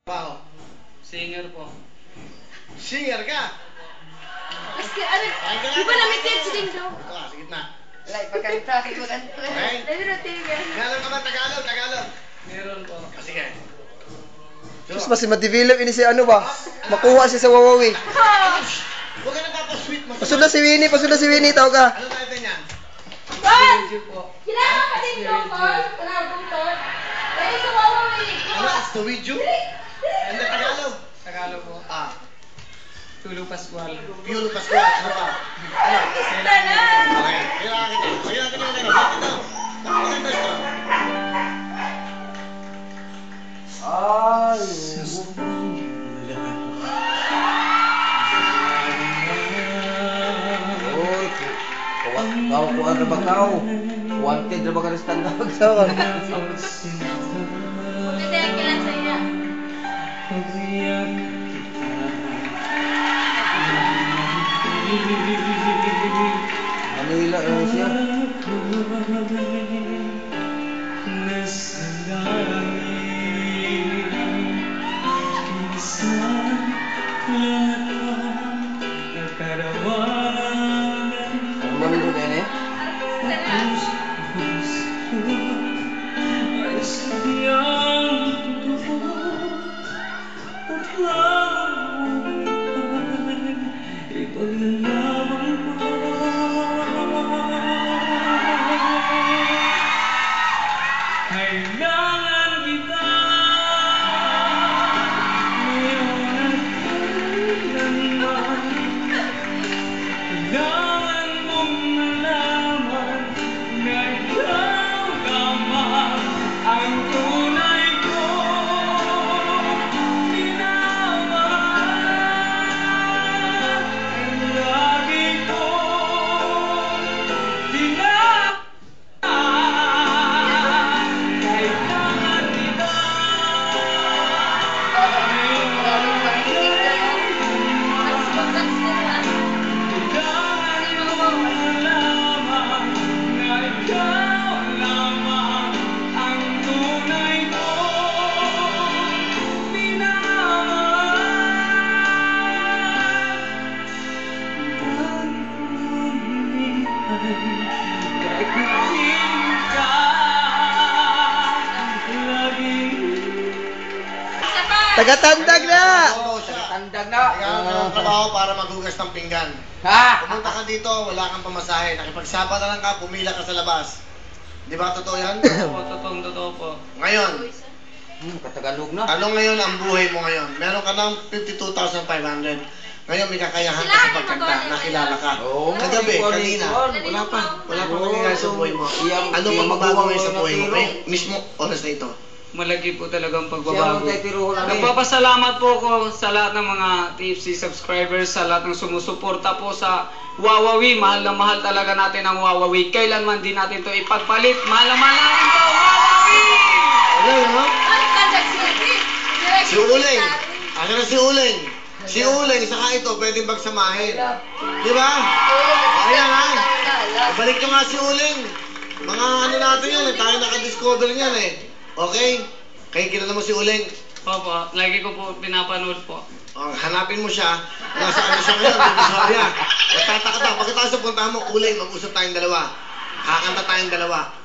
Wow. Singer po. Singer ka? Kasi ano, di ba limited si Ding Dong? Ito ka, sa gitna. Like, pagkanta, magkanta. Okay. Limited yan. Meron ka ba Tagalog? Meron po. Sige. Mas mas ma-develop ini si ano ba? Makuha siya sa Wawawi. Huwag ka nagpapasweet. Pasod na si Winnie, tawag ka. Ano tayo niyan? Tol! Medyo po. Kailangan ka Ding Dong, Tol. Tanagong, Tol. Dahil sa Wawawi. Ano? Hasta with you? Ano Tagalog? Tagalog po. Tulo Pascual. Piolo Pascual. Ano pa? Ano? Okay. Kailangan kita. Kailangan kita. Ito. Maganda ito. Ay. Oy, kau kuan ra ba kau? Wanted ra ba ka sa tandag sa ka? Buti tayo kailan sa iya. Manila siya. Ang balido na yan eh. Kailangan kita kailangan mong malaman na ikaw lamang ang tunay ko minamahal ang lagi ko kailangan kita Maraming pakikinig kayo. Mas bagas nila. Taga-tandag na. Oo siya. Tandag na. Kailangan ka ng trabaho para maghugas ng pinggan. Ha? Pumunta ka dito, wala kang pamasahe. Nakipagsapa na lang ka, pumila ka sa labas. Di ba totoo yan? po. Totoo po. Ngayon, Katagalog na. ano ngayon ang buhay mo ngayon? Meron ka ng 52,500. Ngayon may kakayahan ka sa pagkanta, nakilala ka. Oo nga, Kagabi, ikaw, kanina, ikaw. wala pa Oo, nangyayari sa buhay mo. Ano iyang magbabago ngayon sa maguwang buhay mo? natiro. Eh, mismo oras na ito. Malaki po talaga ang Siya pagbabago. mo tayo tiro namin. Nagpapasalamat po ako sa lahat ng mga TFC subscribers, sa lahat ng sumusuporta po sa Wawawi. Mahal na mahal talaga natin ang Wawawi. Kailanman din natin to ipagpalit. Mahal na mahal natin to, Wawawi! Ano, no? Ay, kandag si Rick. Si Uling. Ano na si Uling? Si Uling, saka ito, pwedeng pagsamahin. Di ba? Ayan ha. Balik nyo nga si Uling. Mga ano natin yan eh, tayo nakadiscover niyan eh. Okay? Kaya kilala mo si Uling. Opo, lagi ko po pinapanood po. Hanapin mo siya. Nasa ano siya ngayon, Divisoria. Magtataka daw. Pagkatapos sa puntahan mo, Uling, mag-usap tayong dalawa. Kakanta tayong dalawa.